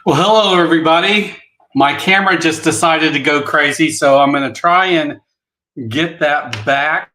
Well, hello, everybody. My camera just decided to go crazy, so I'm going to try and get that back.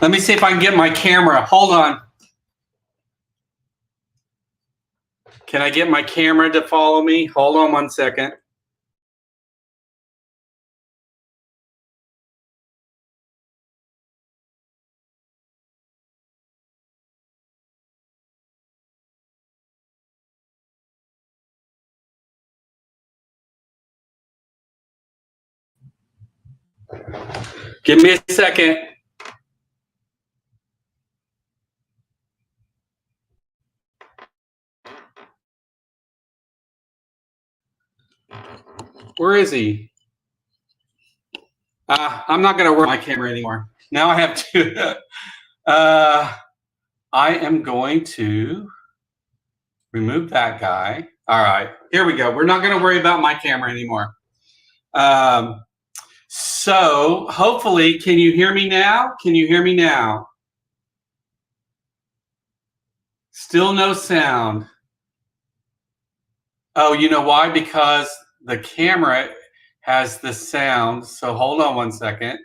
Let me see if I can get my camera. Hold on. Can I get my camera to follow me? Hold on 1 second. Give me a second. Where is he? I'm not going to work my camera anymore. Now I have to. I am going to remove that guy. All right, here we go. We're not going to worry about my camera anymore. So hopefully, can you hear me now? Can you hear me now? Still no sound. Oh, you know why? Because the camera has the sound. So hold on 1 second.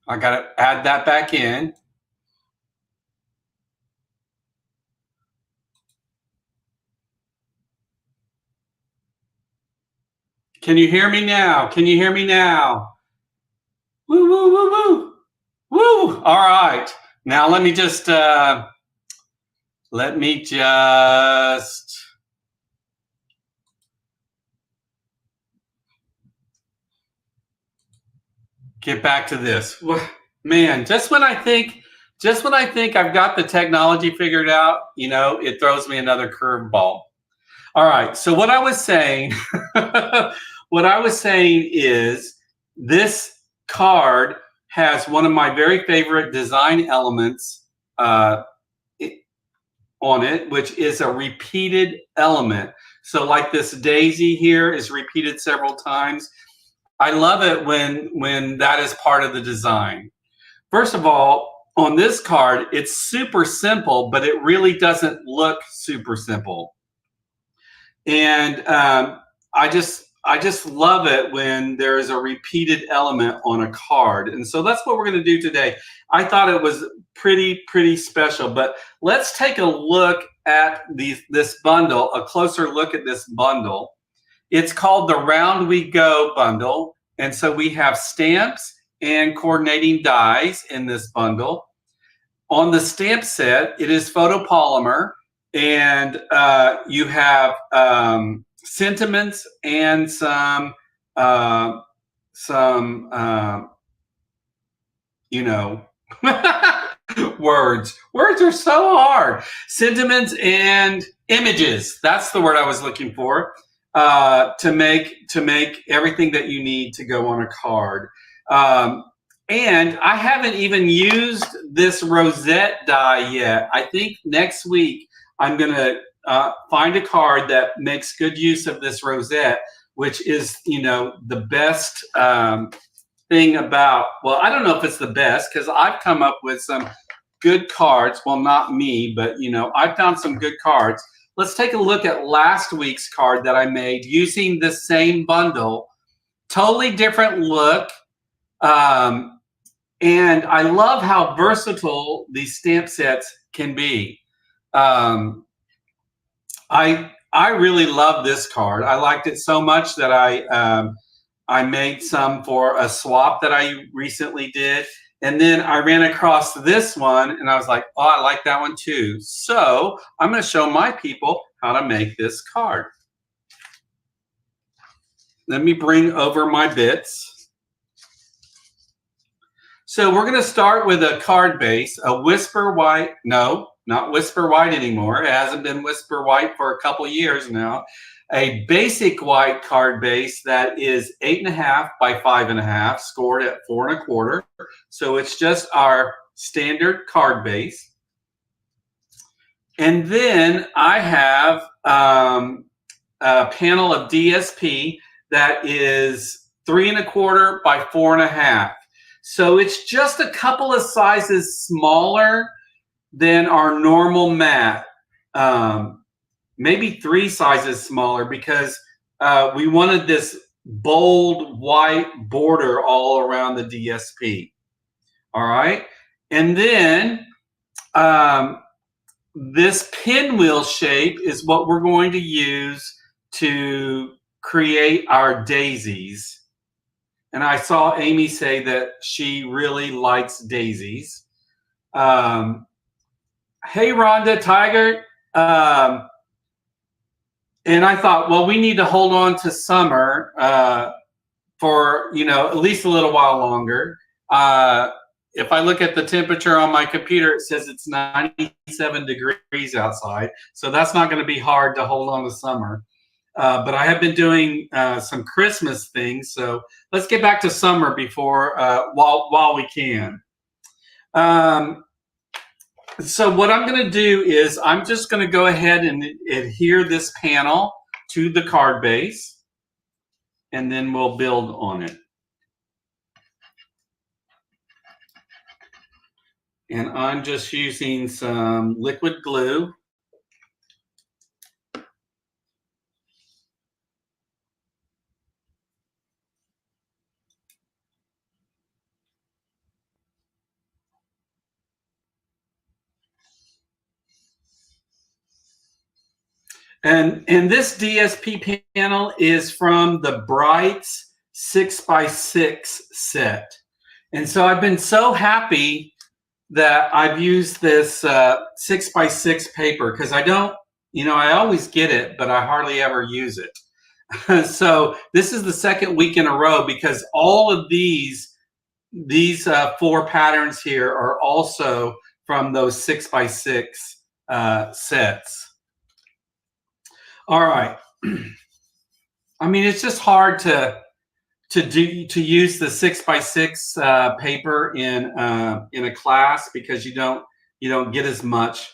I got to add that back in. Can you hear me now? Can you hear me now? Woo, woo, woo, woo. Woo. All right. Now let me just get back to this. Man, just when I think I've got the technology figured out, you know, it throws me another curveball. All right. So what I was saying, is this card has one of my very favorite design elements on it, which is a repeated element. So like this daisy here is repeated several times. I love it when that is part of the design. First of all, on this card, it's super simple, but it really doesn't look super simple. And I just love it when there is a repeated element on a card. And so that's what we're going to do today. I thought it was pretty special, but let's take a look at this bundle, a closer look at this bundle. It's called the Round We Go bundle. And so we have stamps and coordinating dies in this bundle. On the stamp set, it is photopolymer, and you have sentiments and some you know, words. Words are so hard. Sentiments and images. That's the word I was looking for. To make everything that you need to go on a card. And I haven't even used this rosette die yet. I think next week I'm going to find a card that makes good use of this rosette, which is, you know, the best thing about, well, I don't know if it's the best because I've come up with some good cards. Well, not me, but, you know, I've found some good cards. Let's take a look at last week's card that I made using the same bundle. Totally different look. And I love how versatile these stamp sets can be. I really love this card. I liked it so much that I made some for a swap that I recently did. And then I ran across this one and I was like, oh, I like that one too. So I'm going to show my people how to make this card. Let me bring over my bits. So we're going to start with a card base, a Whisper White. No, not Whisper White anymore. It hasn't been Whisper White for a couple years now. A basic white card base that is 8.5 by 5.5, scored at 4 1/4. So it's just our standard card base. And then I have a panel of DSP that is 3 1/4 by 4.5. So it's just a couple of sizes smaller than our normal mat. Maybe 3 sizes smaller because we wanted this bold white border all around the DSP. All right. And then this pinwheel shape is what we're going to use to create our daisies. And I saw Amy say that she really likes daisies. Hey, Rhonda Tiger. And I thought, well, we need to hold on to summer for, at least a little while longer. If I look at the temperature on my computer, it says it's 97 degrees outside. So that's not going to be hard to hold on to summer. But I have been doing some Christmas things. So let's get back to summer before, while we can. So what I'm going to do is I'm just going to go ahead and adhere this panel to the card base, and then we'll build on it. And I'm just using some liquid glue. And this DSP panel is from the Brights 6x6 set. And so I've been so happy that I've used this 6x6 paper, because I don't, I always get it, but I hardly ever use it. So this is the second week in a row, because all of these 4 patterns here are also from those 6x6 sets. All right. I mean, it's just hard to use the 6x6 paper in a class, because you don't get as much,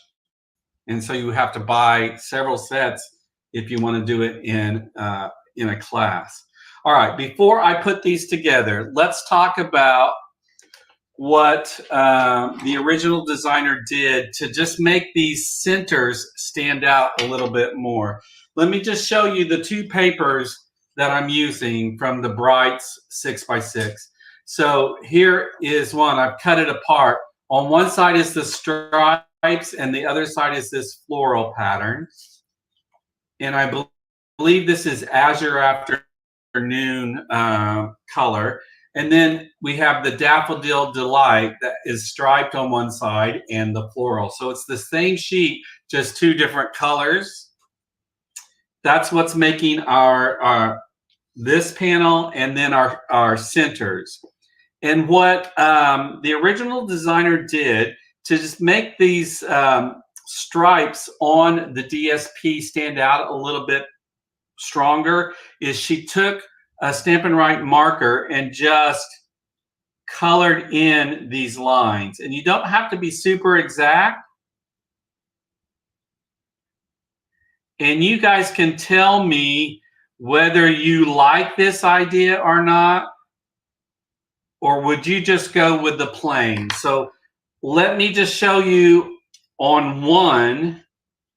and so you have to buy several sets if you want to do it in a class. All right. Before I put these together, let's talk about what the original designer did to just make these centers stand out a little bit more. Let me just show you the 2 papers that I'm using from the Brights 6x6. So here is one. I've cut it apart. On one side is the stripes, and the other side is this floral pattern. And I believe this is Azure Afternoon color. And then we have the Daffodil Delight that is striped on one side and the floral. So it's the same sheet, just 2 different colors. That's what's making our this panel, and then our centers. And what the original designer did to just make these stripes on the DSP stand out a little bit stronger is she took a Stampin' Write marker and just colored in these lines. And you don't have to be super exact. And you guys can tell me whether you like this idea or not, or would you just go with the plain? So let me just show you on one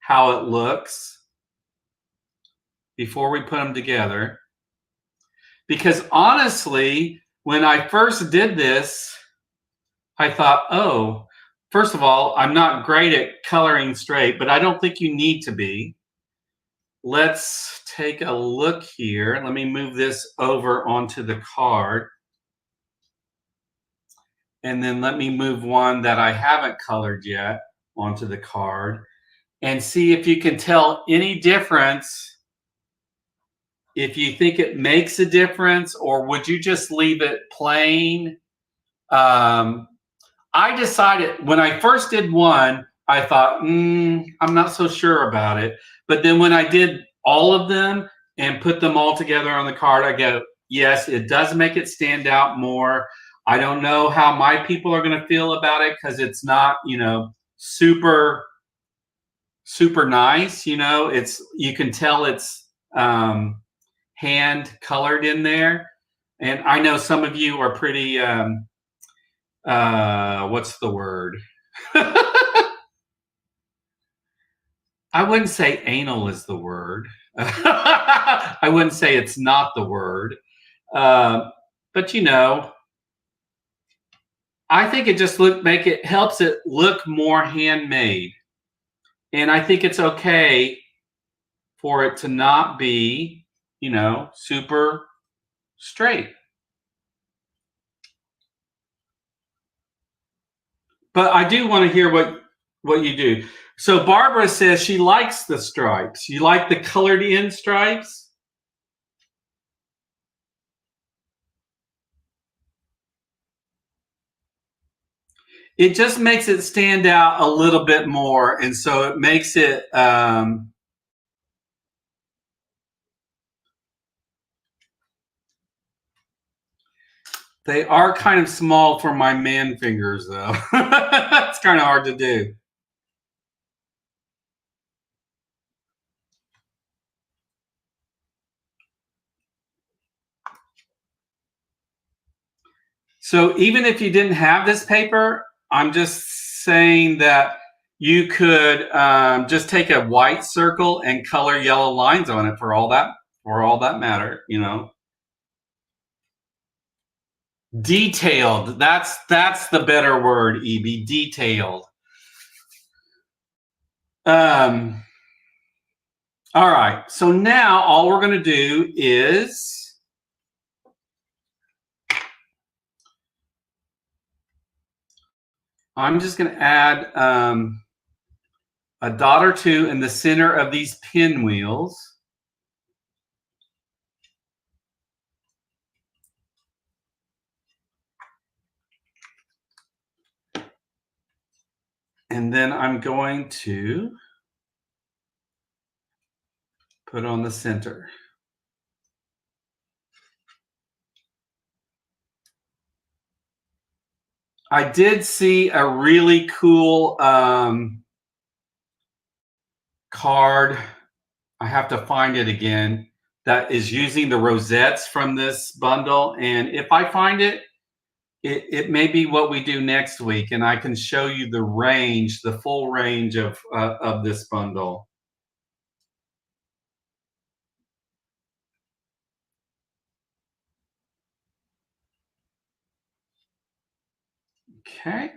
how it looks before we put them together. Because honestly, when I first did this, I thought, oh, first of all, I'm not great at coloring straight, but I don't think you need to be. Let's take a look here. Let me move this over onto the card. And then let me move one that I haven't colored yet onto the card, and see if you can tell any difference, if you think it makes a difference, or would you just leave it plain? I decided when I first did one, I thought, I'm not so sure about it. But then when I did all of them and put them all together on the card, I go, yes, it does make it stand out more. I don't know how my people are going to feel about it, because it's not, super nice. You can tell it's hand colored in there. And I know some of you are pretty, what's the word? I wouldn't say anal is the word. I wouldn't say it's not the word. But you know, I think it just helps it look more handmade. And I think it's okay for it to not be, you know, super straight. But I do want to hear what you do. So Barbara says she likes the stripes. You like the colored in stripes? It just makes it stand out a little bit more, and so it makes it they are kind of small for my man fingers though. It's kind of hard to do. So even if you didn't have this paper, I'm just saying that you could just take a white circle and color yellow lines on it for all that matter, you know. Detailed. That's the better word, EB. Detailed. Um, all right. So now all we're going to do is I'm just going to add a dot or two in the center of these pinwheels. And then I'm going to put on the center. I did see a really cool card. I have to find it again. That is using the rosettes from this bundle. And if I find it, it may be what we do next week, and I can show you the range, the full range of this bundle. Okay.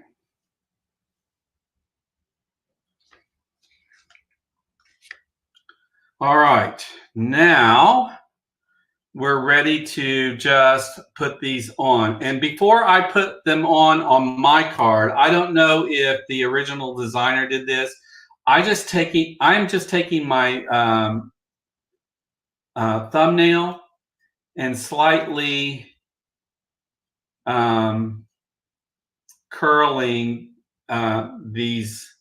All right. Now we're ready to just put these on. And before I put them on my card, I don't know if the original designer did this. I'm just taking my thumbnail and slightly curling these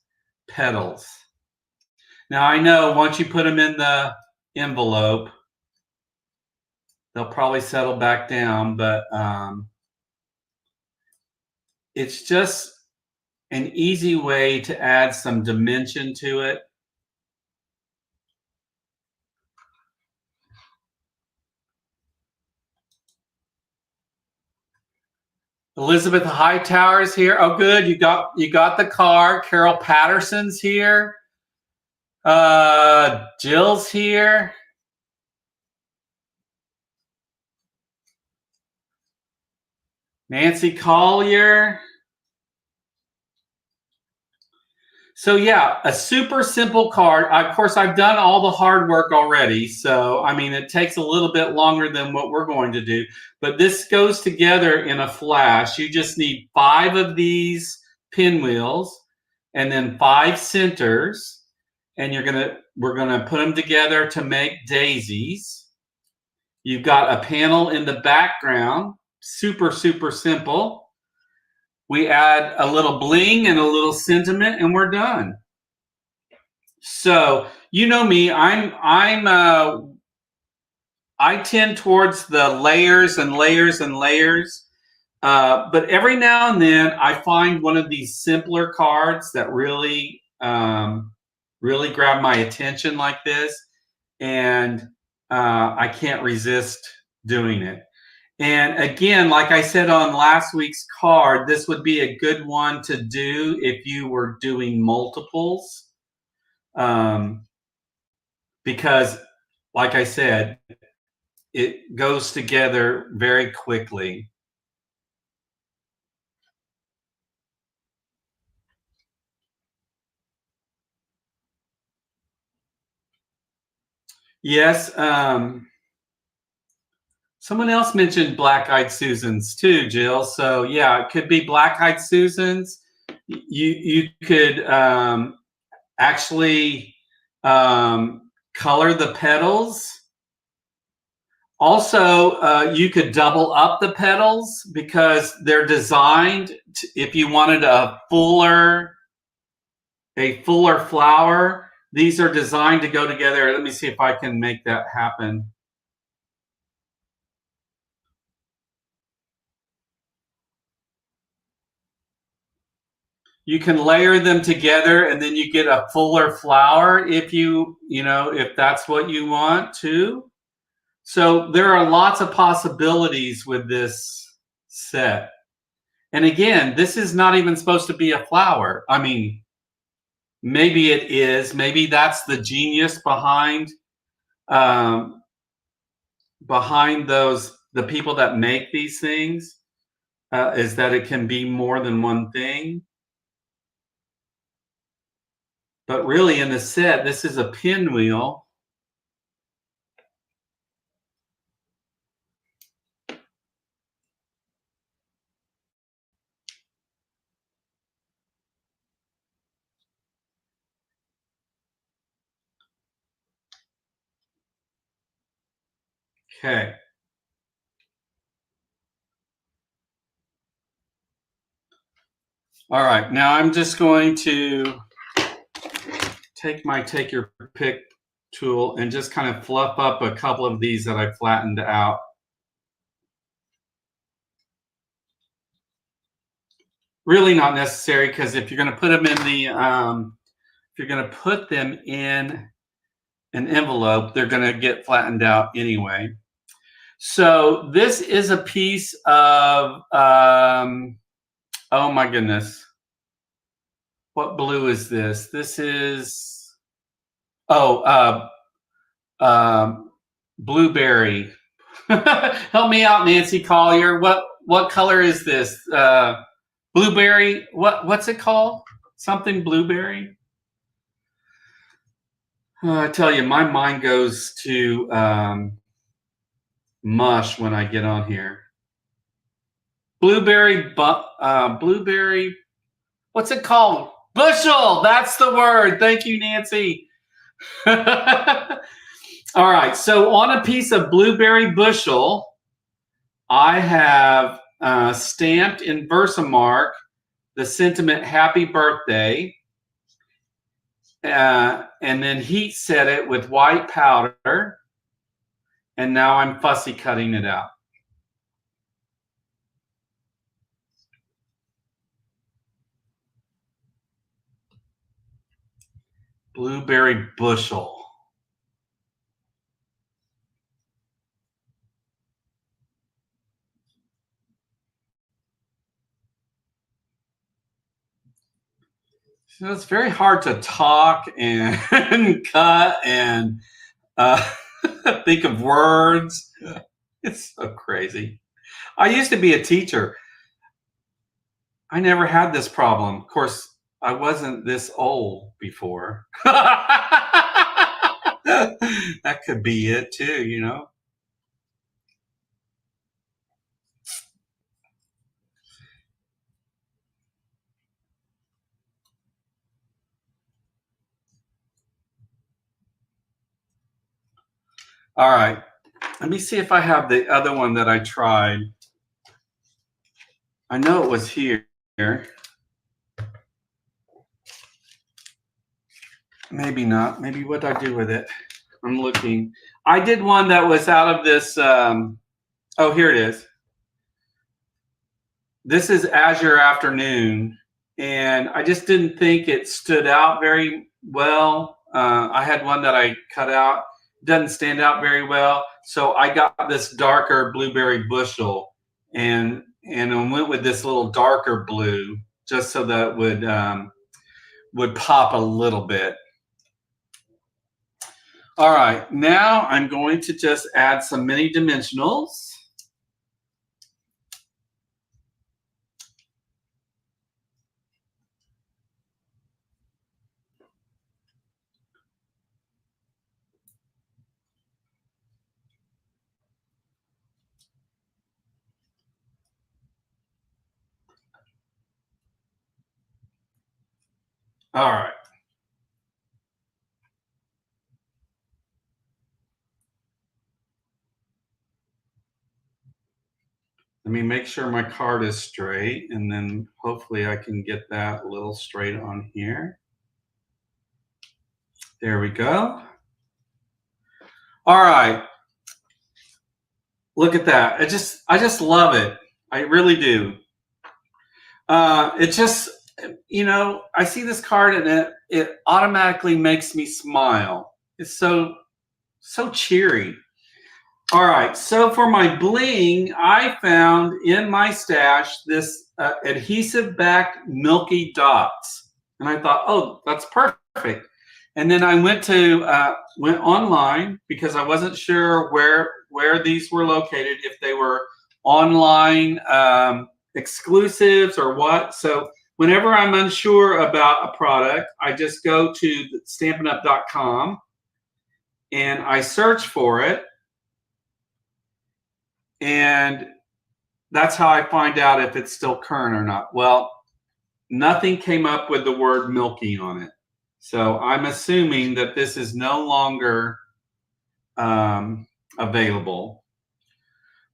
petals. Now I know once you put them in the envelope, they'll probably settle back down, but it's just an easy way to add some dimension to it. Elizabeth Hightower is here. Oh, good. You got the card. Carol Patterson's here. Jill's here. Nancy Collier. So yeah, a super simple card. Of course, I've done all the hard work already. So, I mean, it takes a little bit longer than what we're going to do. But this goes together in a flash. You just need 5 of these pinwheels and then 5 centers. And we're gonna put them together to make daisies. You've got a panel in the background. Super, super simple. We add a little bling and a little sentiment, and we're done. So you know me, I tend towards the layers and layers and layers. But every now and then, I find one of these simpler cards that really, really grab my attention like this, and I can't resist doing it. And again, like I said on last week's card, this would be a good one to do if you were doing multiples. because, like I said, it goes together very quickly. Yes. Someone else mentioned black-eyed Susans too, Jill. So yeah, it could be black-eyed Susans. You could actually color the petals. Also, you could double up the petals because they're designed if you wanted a fuller flower. These are designed to go together. Let me see if I can make that happen. You can layer them together and then you get a fuller flower if if that's what you want to. So there are lots of possibilities with this set. And again, this is not even supposed to be a flower. I mean, maybe it is. Maybe that's the genius behind the people that make these things, is that it can be more than one thing. But really, in the set, this is a pinwheel. Okay. All right. Now I'm just going to take your pick tool and just kind of fluff up a couple of these that I flattened out. Really not necessary, because if you're going to put them in an envelope, they're going to get flattened out anyway. So this is a piece of, oh my goodness. What blue is this? This is, blueberry. Help me out, Nancy Collier. What color is this? Blueberry. What's it called? Something blueberry. I tell you, my mind goes to mush when I get on here. Blueberry. What's it called? Bushel. That's the word. Thank you, Nancy. All right. So on a piece of blueberry bushel, I have stamped in Versamark the sentiment "Happy Birthday," and then heat set it with white powder, and now I'm fussy cutting it out. Blueberry bushel. So it's very hard to talk and cut and think of words. It's so crazy. I used to be a teacher. I never had this problem. Of course, I wasn't this old before. That could be it too, you know. All right. Let me see if I have the other one that I tried. I know it was here. Maybe not. Maybe what I do with it. I'm looking. I did one that was out of this. Oh, here it is. This is Azure Afternoon, and I just didn't think it stood out very well. I had one that I cut out. Doesn't stand out very well. So I got this darker blueberry bushel and I went with this little darker blue just so that would pop a little bit. All right, now I'm going to just add some mini dimensionals. All right. Let me make sure my card is straight, and then hopefully I can get that a little straight on here. There we go. All right. Look at that. I just love it. I really do. It just, I see this card and it automatically makes me smile. It's so cheery. All right, so for my bling, I found in my stash this adhesive backed milky dots, and I thought, oh, that's perfect. And then I went online because I wasn't sure where these were located, if they were online exclusives or what. So whenever I'm unsure about a product, I just go to stampinup.com and I search for it. And that's how I find out if it's still current or not. Well, nothing came up with the word milky on it. So I'm assuming that this is no longer available.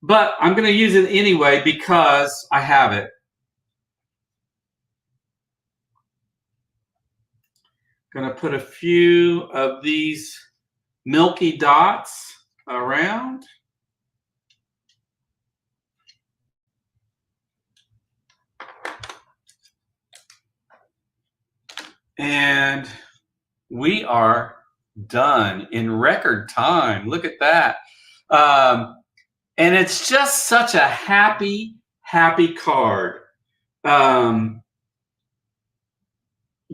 But I'm going to use it anyway because I have it. Going to put a few of these milky dots around. And we are done in record time. Look at that. And it's just such a happy card. You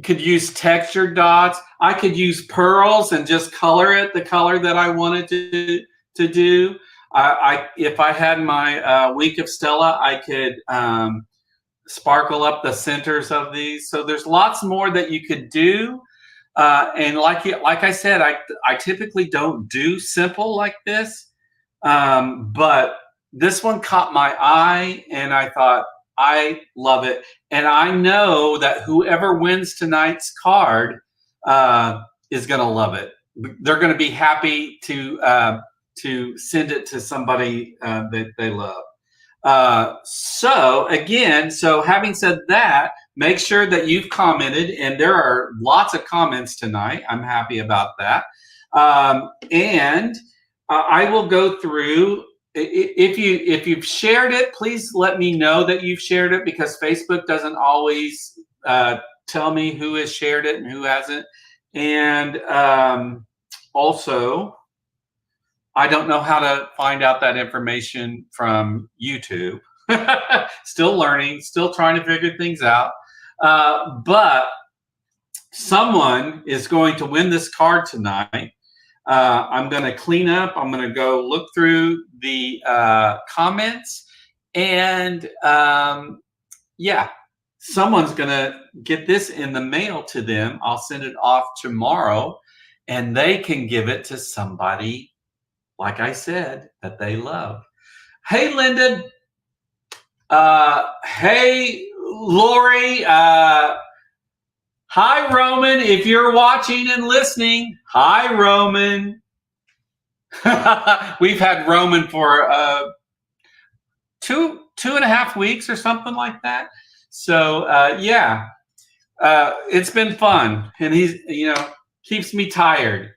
could use textured dots. I could use pearls and just color it the color that I wanted to do. If I had my Wink of Stella, I could sparkle up the centers of these. So there's lots more that you could do. And like I said, I typically don't do simple like this. But this one caught my eye and I thought, I love it. And I know that whoever wins tonight's card is going to love it. They're going to be happy to send it to somebody that they love. So having said that, make sure that you've commented, and there are lots of comments tonight. I'm happy about that. And I will go through. If you've shared it, please let me know that you've shared it, because Facebook doesn't always tell me who has shared it and who hasn't. And also, I don't know how to find out that information from YouTube. Still learning, still trying to figure things out. But someone is going to win this card tonight. I'm going to clean up. I'm going to go look through the comments. And yeah, someone's going to get this in the mail to them. I'll send it off tomorrow, and they can give it to somebody, like I said, that they love. Hey, Linda. Hey, Lori. Hi, Roman. If you're watching and listening, hi, Roman. We've had Roman for 2.5 weeks or something like that. So yeah, it's been fun, and he's keeps me tired.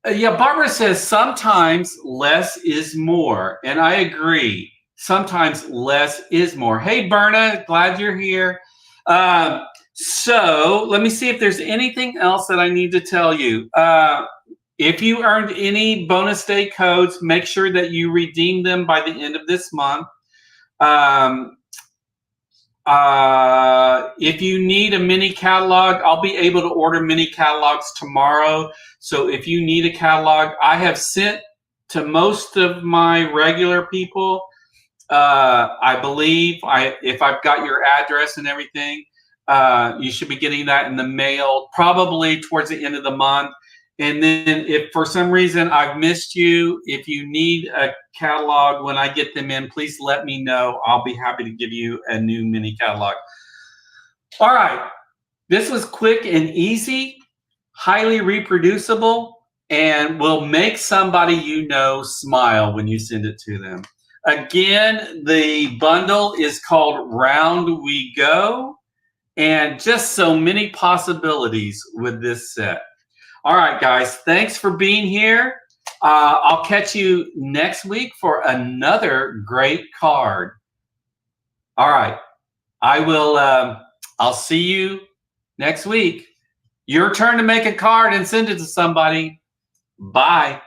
Yeah, Barbara says sometimes less is more, and I agree. Sometimes less is more. Hey, Berna, glad you're here. So let me see if there's anything else that I need to tell you. If you earned any bonus day codes, make sure that you redeem them by the end of this month. If you need a mini catalog, I'll be able to order mini catalogs tomorrow. So if you need a catalog, I have sent to most of my regular people. I believe if I've got your address and everything, you should be getting that in the mail probably towards the end of the month. And then if for some reason I've missed you, if you need a catalog when I get them in, please let me know. I'll be happy to give you a new mini catalog. All right. This was quick and easy, highly reproducible, and will make somebody you know smile when you send it to them. Again, the bundle is called Round We Go, and just so many possibilities with this set. All right, guys, thanks for being here. I'll catch you next week for another great card. All right, I'll see you next week. Your turn to make a card and send it to somebody. Bye.